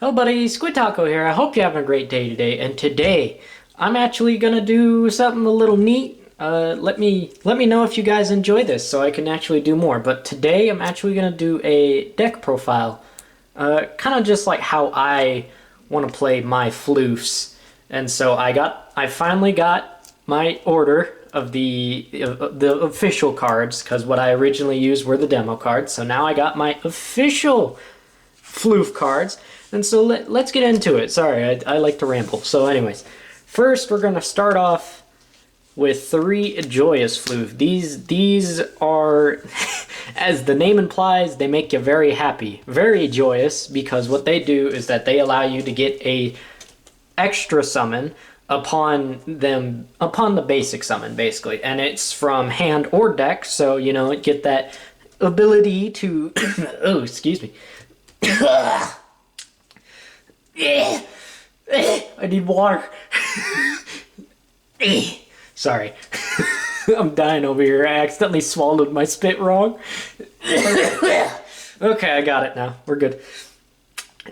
Hello buddy, Squid Taco here. I hope you're having a great day today. And today, I'm actually gonna do something a little neat. Let me know if you guys enjoy this so I can actually do more. But today, I'm actually gonna do a deck profile. Kind of just like how I want to play my floofs. And so I finally got my order of the official cards, because what I originally used were the demo cards. So now I got my official floof cards. And so let's get into it. Sorry, I like to ramble. So anyways, first we're going to start off with 3 joyous floof. These are, as the name implies, they make you very happy, very joyous, because what they do is that they allow you to get a extra summon upon the basic summon, basically. And it's from hand or deck, so you know, get that ability to oh, excuse me. I need water. Sorry. I'm dying over here. I accidentally swallowed my spit wrong. Okay, I got it now. We're good.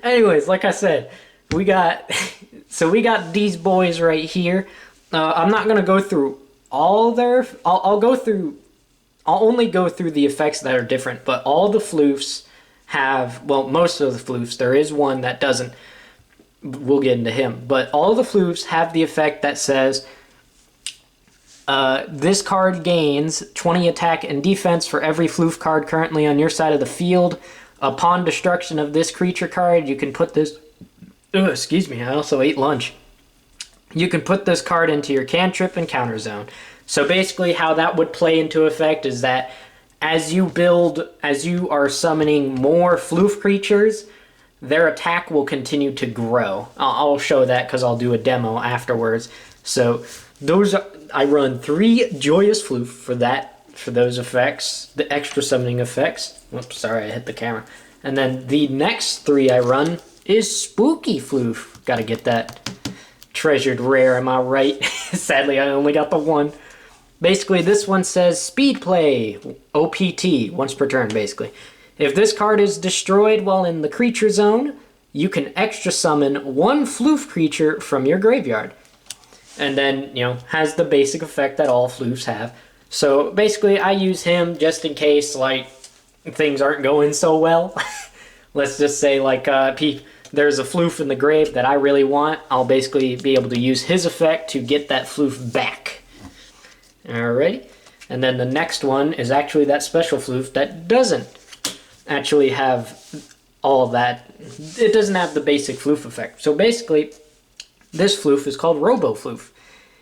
Anyways, like I said, we got these boys right here. I'm not gonna go through all their. I'll only go through the effects that are different. But all the floofs have, well, most of the floofs. There is one that doesn't. We'll get into him. But all the floofs have the effect that says, this card gains 20 attack and defense for every floof card currently on your side of the field. Upon destruction of this creature card, you can put this... excuse me, I also ate lunch. You can put this card into your cantrip and counter zone. So basically how that would play into effect is that as you are summoning more floof creatures, their attack will continue to grow. I'll show that because I'll do a demo afterwards. So I run 3 joyous floof for those effects, the extra summoning effects. Oops, sorry, I hit the camera. And then the next 3 I run is spooky floof. Gotta get that treasured rare, am I right? Sadly, I only got the 1. Basically, this one says speed play, OPT, once per turn, basically. If this card is destroyed while in the creature zone, you can extra summon 1 floof creature from your graveyard. And then, you know, has the basic effect that all floofs have. So basically, I use him just in case, like, things aren't going so well. Let's just say, like, there's a floof in the grave that I really want. I'll basically be able to use his effect to get that floof back. Alrighty. And then the next one is actually that special floof that doesn't actually have all of that. It doesn't have the basic floof effect. So basically, this floof is called Robo Floof.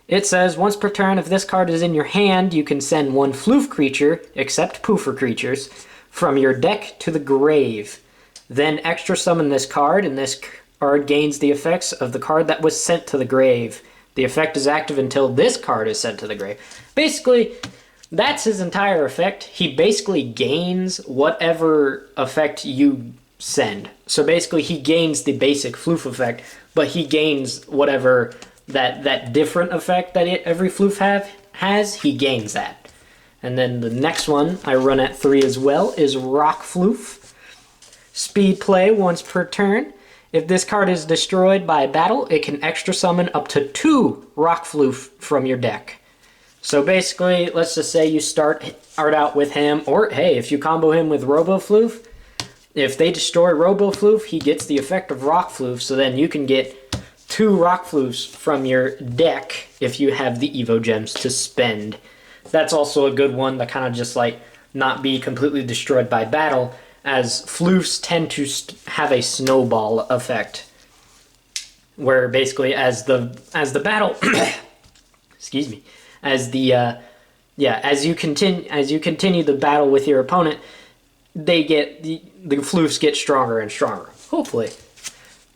It says, once per turn, if this card is in your hand, you can send 1 floof creature, except poofer creatures, from your deck to the grave. Then extra summon this card, and this card gains the effects of the card that was sent to the grave. The effect is active until this card is sent to the grave. Basically, that's his entire effect. He basically gains whatever effect you send. So basically, he gains the basic floof effect, but he gains whatever that different effect that every floof has, he gains that. And then the next one I run at 3 as well is Rock Floof. Speed play once per turn. If this card is destroyed by battle, it can extra summon up to 2 Rock Floof from your deck. So basically, let's just say you start out with him, or hey, if you combo him with Robo Floof, if they destroy Robo Floof, he gets the effect of Rock Floof, so then you can get 2 Rock Floofs from your deck if you have the Evo Gems to spend. That's also a good one to kind of just like not be completely destroyed by battle, as floofs tend to have a snowball effect, where basically as the battle, excuse me, as you continue the battle with your opponent, the floofs get stronger and stronger, hopefully.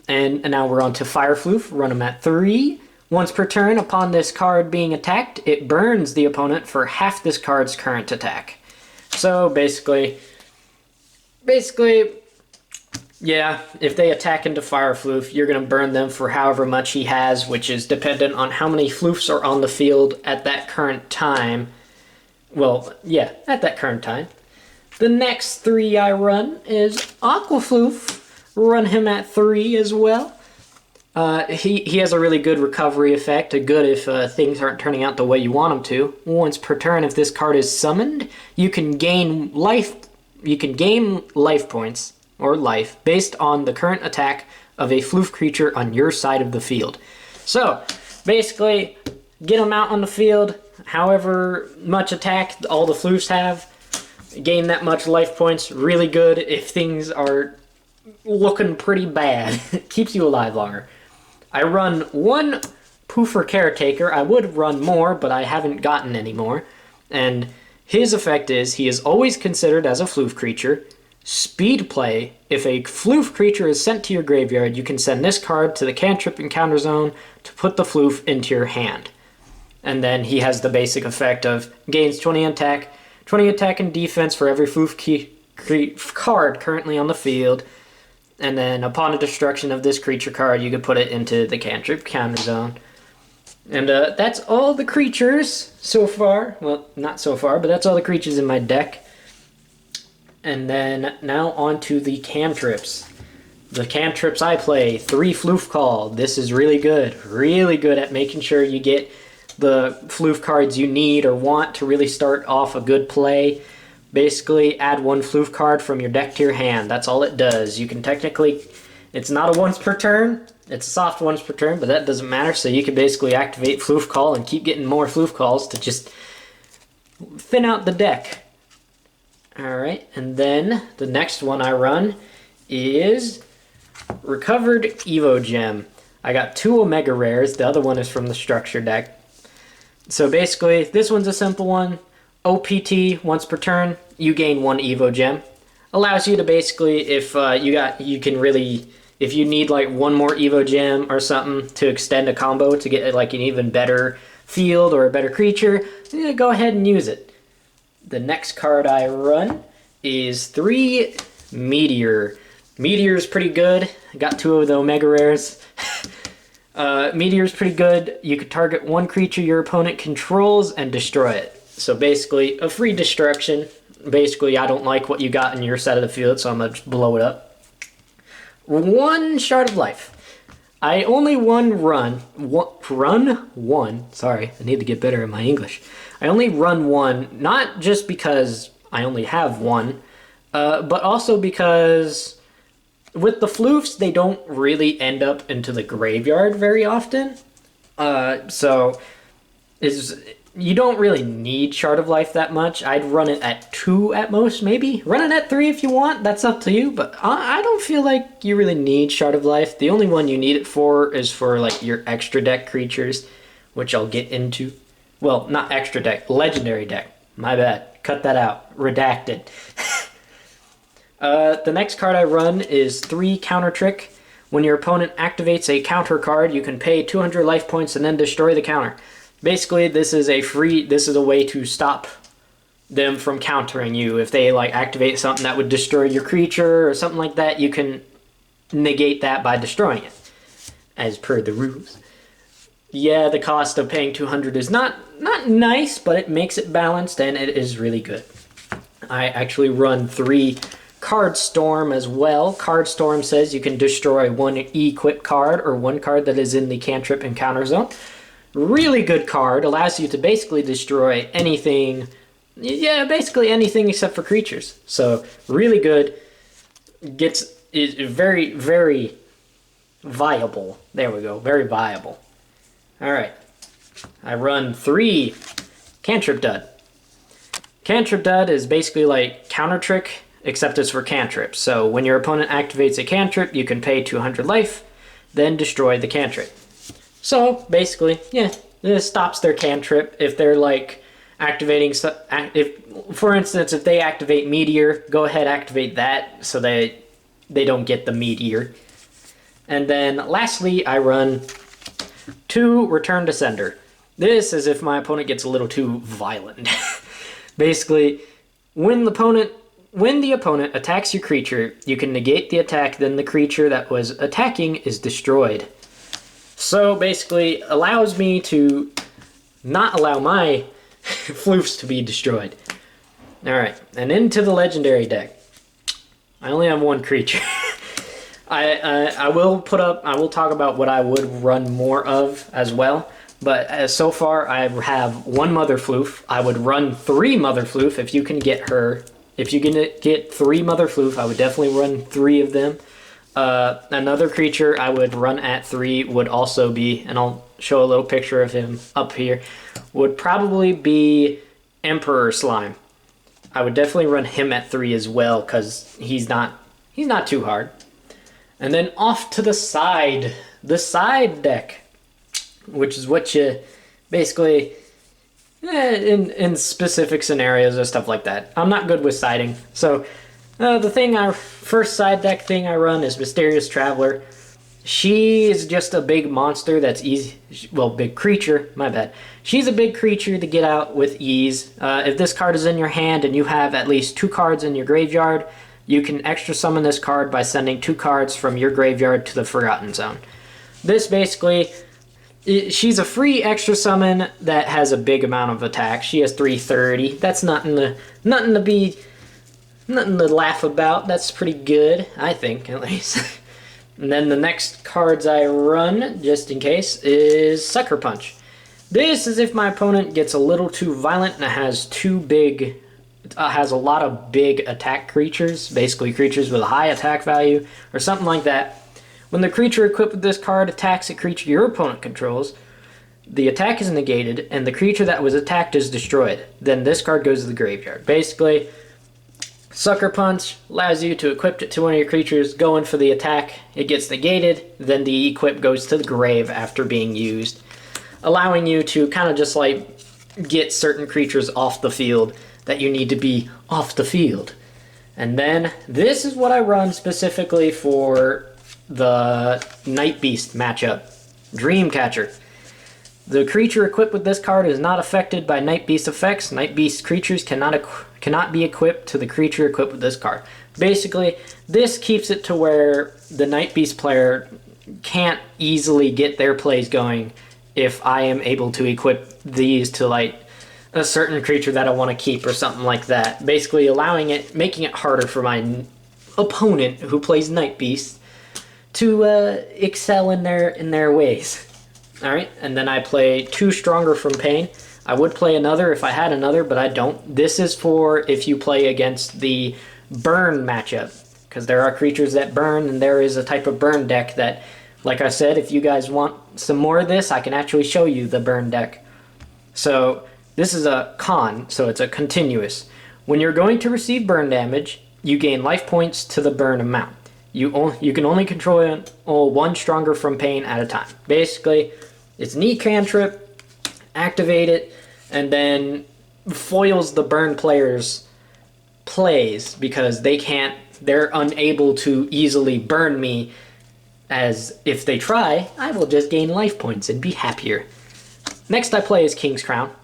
And now we're on to Fire Floof. Run them at 3. Once per turn, upon this card being attacked, it burns the opponent for half this card's current attack. So basically, yeah, if they attack into Fire Floof, you're going to burn them for however much he has, which is dependent on how many floofs are on the field at that current time. Well, yeah, at that current time. The next 3 I run is Aqua Floof. run him at 3 as well. He has a really good recovery effect, good if things aren't turning out the way you want them to. Once per turn, if this card is summoned, you can gain life points or life based on the current attack of a Floofe creature on your side of the field. So basically, get them out on the field, however much attack all the Floofes have, gain that much life points. Really good if things are looking pretty bad. Keeps you alive longer. I run 1 Poofer Caretaker. I would run more, but I haven't gotten any more. And his effect is he is always considered as a Floofe creature. Speed play. If a Floofe creature is sent to your graveyard, you can send this card to the cantrip encounter zone to put the Floofe into your hand. And then he has the basic effect of gains 20 attack and defense for every Floofe card currently on the field. And then upon the destruction of this creature card, you can put it into the cantrip counter zone. And that's all the creatures so far. Well, not so far, but that's all the creatures in my deck. And then now on to the cantrips. The cantrips I play, 3 Floofe Call. This is really good at making sure you get the Floofe cards you need or want to really start off a good play. Basically, add 1 Floofe card from your deck to your hand. That's all it does. You can technically, it's not a once per turn. It's a soft once per turn, but that doesn't matter. So you can basically activate Floofe Call and keep getting more Floofe Calls to just thin out the deck. Alright, and then the next one I run is Recovered Evo Gem. I got 2 Omega Rares. The other one is from the Structure deck. So basically, this one's a simple one. OPT, once per turn, you gain 1 Evo Gem. Allows you to basically, if if you need like 1 more Evo Gem or something to extend a combo to get like an even better field or a better creature, go ahead and use it. The next card I run is 3 Meteor. Meteor's pretty good. I got 2 of the Omega Rares. Meteor's pretty good. You can target 1 creature your opponent controls and destroy it. So basically, a free destruction. Basically, I don't like what you got in your side of the field, so I'm going to just blow it up. 1 Shard of Life. I only run one. Sorry, I need to get better at my English. I only run 1, not just because I only have 1, but also because with the Floofes, they don't really end up into the graveyard very often. You don't really need Shard of Life that much. I'd run it at 2 at most, maybe. Run it at 3 if you want. That's up to you. But I don't feel like you really need Shard of Life. The only one you need it for is for like your extra deck creatures, which I'll get into. Well, not extra deck, legendary deck. My bad. Cut that out. Redacted. The next card I run is 3 Counter Trick. When your opponent activates a counter card, you can pay 200 life points and then destroy the counter. Basically, this is a way to stop them from countering you. If they like activate something that would destroy your creature or something like that, you can negate that by destroying it, as per the rules. Yeah, the cost of paying 200 is not nice, but it makes it balanced and it is really good. I actually run 3 Card Storm as well. Card Storm says you can destroy 1 equip card or 1 card that is in the cantrip encounter zone. Really good card. Allows you to basically destroy anything. Yeah, basically anything except for creatures. So really good. Is very, very viable. There we go. Very viable. Alright. I run 3 Cantrip Dud. Cantrip Dud is basically like Counter Trick, except it's for cantrips. So when your opponent activates a cantrip, you can pay 200 life, then destroy the cantrip. So basically, yeah, this stops their cantrip. If they're like activating, for instance, if they activate Meteor, go ahead activate that so they don't get the Meteor. And then lastly, I run 2 Return to Sender. This is if my opponent gets a little too violent. Basically, when the opponent attacks your creature, you can negate the attack, then the creature that was attacking is destroyed. So basically, allows me to not allow my Floofes to be destroyed. Alright, and into the legendary deck. I only have 1 creature. I will talk about what I would run more of as well. But so far, I have one Mother Floofe. I would run 3 Mother Floofe if you can get her. If you can get 3 Mother Floofe, I would definitely run 3 of them. Another creature I would run at 3 would also be, and I'll show a little picture of him up here, would probably be Emperor Slime. I would definitely run him at 3 as well, because he's not too hard. And then off to the side deck, which is what you basically, in specific scenarios or stuff like that. I'm not good with siding, so the first side deck thing I run is Mysterious Traveler. She is just a big monster that's easy, well, big creature, my bad. She's a big creature to get out with ease. If this card is in your hand and you have at least 2 cards in your graveyard, you can extra summon this card by sending 2 cards from your graveyard to the Forgotten Zone. This basically, she's a free extra summon that has a big amount of attack. She has 330. That's nothing to laugh about. That's pretty good, I think, at least. And then the next cards I run, just in case, is Sucker Punch. This is if my opponent gets a little too violent and has has a lot of big attack creatures, basically creatures with a high attack value, or something like that. When the creature equipped with this card attacks a creature your opponent controls, the attack is negated, and the creature that was attacked is destroyed. Then this card goes to the graveyard. Basically, Sucker Punch allows you to equip it to one of your creatures, go in for the attack, it gets negated, then the equip goes to the grave after being used, allowing you to kind of just like get certain creatures off the field that you need to be off the field. And then this is what I run specifically for the Night Beast matchup, Dreamcatcher. The creature equipped with this card is not affected by Night Beast effects. Night Beast creatures cannot be equipped to the creature equipped with this card. Basically, this keeps it to where the Night Beast player can't easily get their plays going if I am able to equip these to like a certain creature that I want to keep or something like that. Basically making it harder for my opponent who plays Night Beast to excel in their ways. Alright, and then I play 2 Stronger from Pain. I would play another if I had another, but I don't. This is for if you play against the burn matchup, because there are creatures that burn, and there is a type of burn deck that, like I said, if you guys want some more of this, I can actually show you the burn deck. So this is a con, so it's a continuous. When you're going to receive burn damage, you gain life points to the burn amount. You can only control 1 Stronger from Pain at a time. Basically, it's an cantrip, activate it, and then foils the burn player's plays because they're unable to easily burn me, as if they try, I will just gain life points and be happier. Next I play is King's Crown.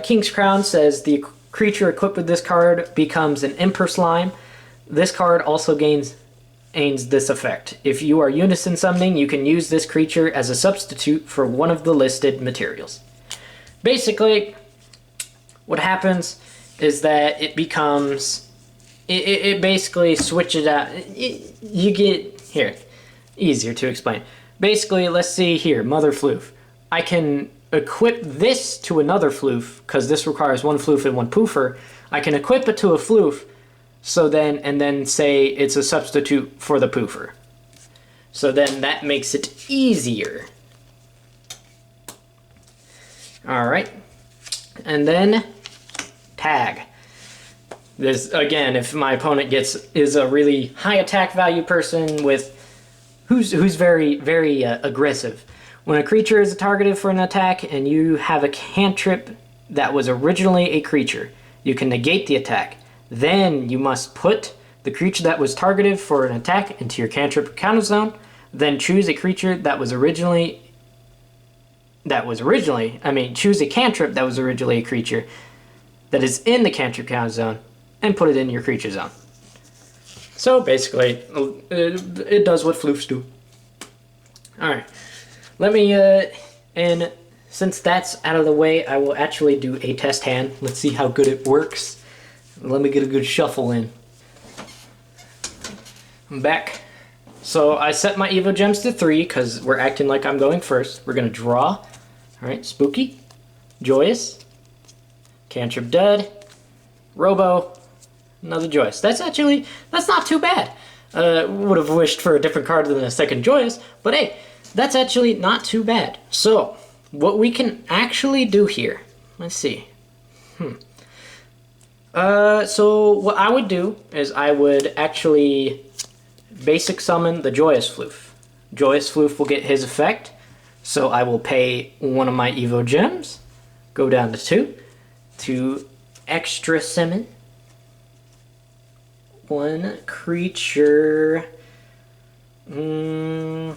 King's Crown says the creature equipped with this card becomes an Emperor Slime. This card also gains this effect. If you are unison summoning, you can use this creature as a substitute for one of the listed materials. Basically, what happens is that it becomes, it basically switches out, you get, here, easier to explain. Basically, let's see here, Mother Floofe. I can equip this to another Floofe, because this requires 1 Floofe and 1 Poofer. I can equip it to a Floofe, and then say it's a substitute for the Poofer. So then that makes it easier. Alright. And then tag. This, again, if my opponent is a really high attack value person who's very, very aggressive. When a creature is targeted for an attack and you have a cantrip that was originally a creature, you can negate the attack. Then you must put the creature that was targeted for an attack into your cantrip counter zone. Then choose a creature choose a cantrip that was originally a creature that is in the cantrip counter zone and put it in your creature zone. So basically, it does what floofs do. Alright, let me, and since that's out of the way, I will actually do a test hand. Let's see how good it works. Let me get a good shuffle in. I'm back. So I set my Evo Gems to 3 because we're acting like I'm going first. We're going to draw. All right, Spooky, Joyous, Cantrip Dud, Robo, another Joyous. That's not too bad. Would have wished for a different card than a second Joyous, but hey, that's actually not too bad. So what we can actually do here, let's see. So what I would do is I would actually basic summon the Joyous Floofe. Joyous Floofe will get his effect, so I will pay one of my Evo Gems, go down to 2, to extra summon one creature. I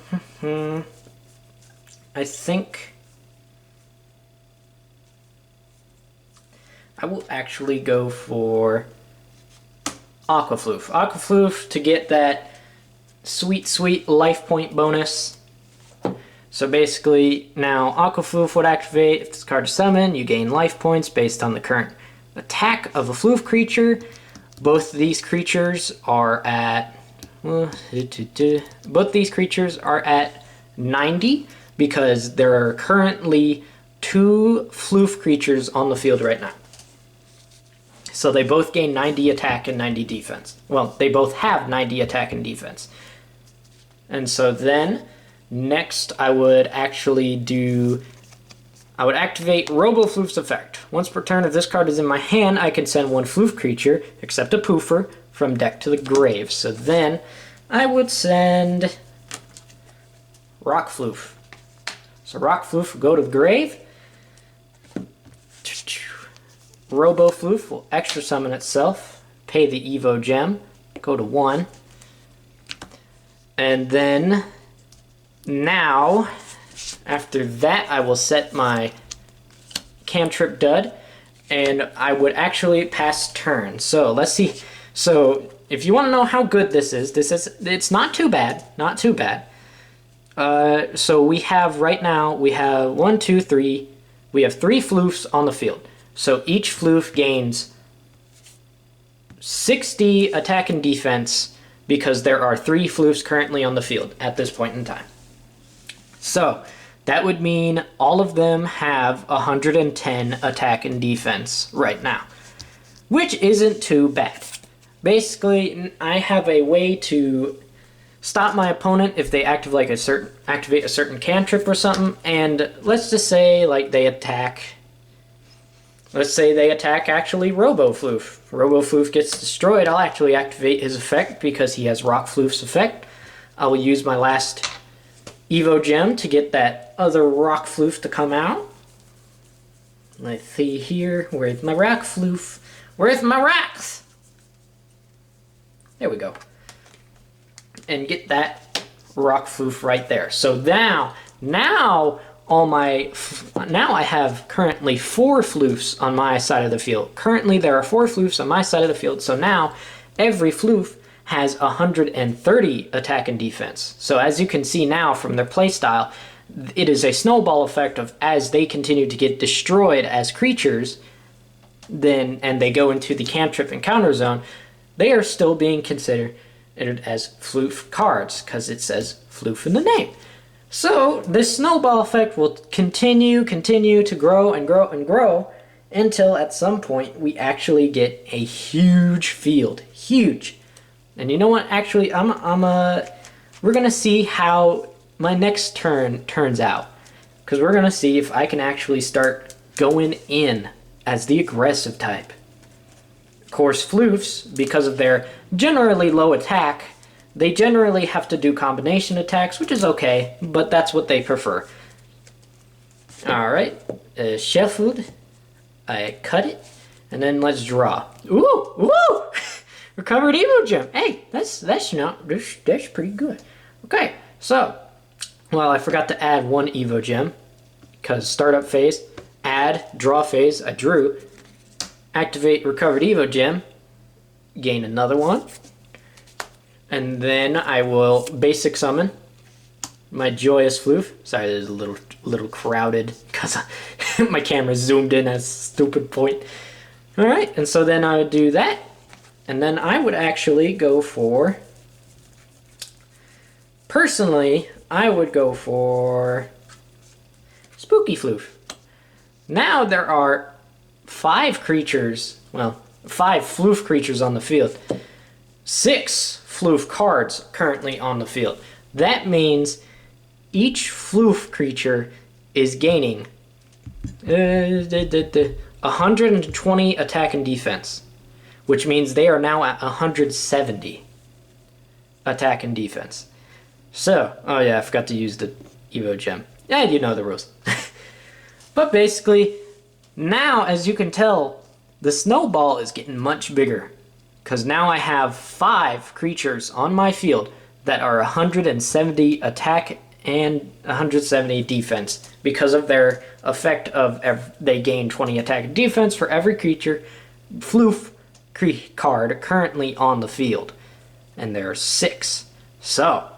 think I will actually go for Aqua Floofe. Aqua Floofe to get that sweet life point bonus. So basically, now Aqua Floofe would activate. If this card is summoned, you gain life points based on the current attack of a Floofe creature. Both these creatures are at 90 because there are currently 2 Floofe creatures on the field right now. So they both gain 90 attack and 90 defense. Well, they both have 90 attack and defense. And so then, next I would activate Robo Floofe's effect. Once per turn, if this card is in my hand, I can send one Floofe creature, except a poofer, from deck to the grave. So then, I would send Rock Floofe. So Rock Floofe will go to the grave. Robo Floofe will extra summon itself, pay the Evo Gem, go to 1. And then, now, after that, I will set my Cantrip Dud, and I would actually pass turn. So, let's see. So, if you want to know how good this is, it's not too bad, not too bad. So we have, right now, we have 1, 2, 3, we have 3 Floofes on the field. So each Floofe gains 60 attack and defense because there are 3 Floofes currently on the field at this point in time. So that would mean all of them have 110 attack and defense right now, which isn't too bad. Basically, I have a way to stop my opponent if they activate a certain cantrip or something, and let's just say like they attack. Let's say they attack actually Robo Floofe. Robo Floofe gets destroyed. I'll actually activate his effect because he has Rock Floofe's effect. I will use my last Evo Gem to get that other Rock Floofe to come out. Let's see here. Where's my Rock Floofe? Where's my rocks? There we go. And get that Rock Floofe right there. So now I have currently 4 Floofes on my side of the field. Currently there are 4 Floofes on my side of the field, so now every Floofe has 130 attack and defense. So as you can see now from their playstyle, it is a snowball effect of as they continue to get destroyed as creatures, and they go into the cantrip and counter zone, they are still being considered as Floofe cards because it says Floofe in the name. So this snowball effect will continue to grow and grow and grow until at some point we actually get a huge field, huge. And you know what? Actually, we're gonna see how my next turn turns out, because we're gonna see if I can actually start going in as the aggressive type. Of course, Floofes, because of their generally low attack, they generally have to do combination attacks, which is okay, but that's what they prefer. Alright, shuffled. I cut it, and then let's draw. Ooh! Recovered Evo Gem. Hey, that's pretty good. Okay, so, well, I forgot to add 1 Evo Gem, because startup phase, add, draw phase, I drew, activate Recovered Evo Gem, gain another one. And then I will basic summon my Joyous Floofe. Sorry, there's a little crowded because my camera zoomed in at a stupid point. Alright, and so then I would do that. And then I would actually go for Personally, I would go for Spooky Floofe. Now there are 5 creatures, well, 5 Floofe creatures on the field. 6 Floofe cards currently on the field. That means each Floofe creature is gaining 120 attack and defense, which means they are now at 170 attack and defense. So, oh yeah, I forgot to use the Evo gem. Yeah, you know the rules. But basically, now as you can tell, the snowball is getting much bigger. Because now I have 5 creatures on my field that are 170 attack and 170 defense. Because of their effect of they gain 20 attack and defense for every creature Floofe card currently on the field. And there are 6. So,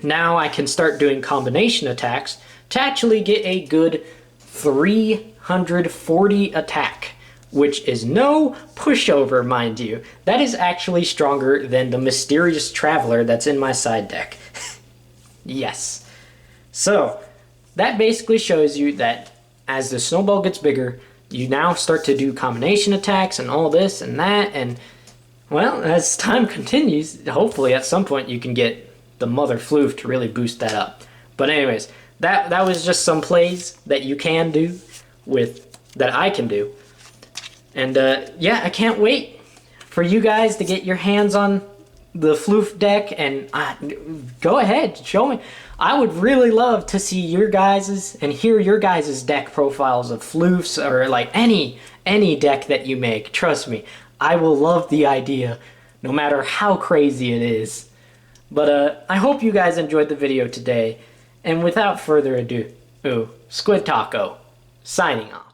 now I can start doing combination attacks to actually get a good 340 attack, which is no pushover, mind you. That is actually stronger than the Mysterious Traveler that's in my side deck. Yes. So, that basically shows you that as the snowball gets bigger, you now start to do combination attacks and all this and that, and well, as time continues, hopefully at some point you can get the Mother Floofe to really boost that up. But anyways, that was just some plays that you can do that I can do. And yeah, I can't wait for you guys to get your hands on the Floofe deck, and go ahead, show me. I would really love to see your guys's and hear your guys's deck profiles of Floofes, or like any deck that you make. Trust me, I will love the idea, no matter how crazy it is. But I hope you guys enjoyed the video today, and without further ado, Squid Taco, signing off.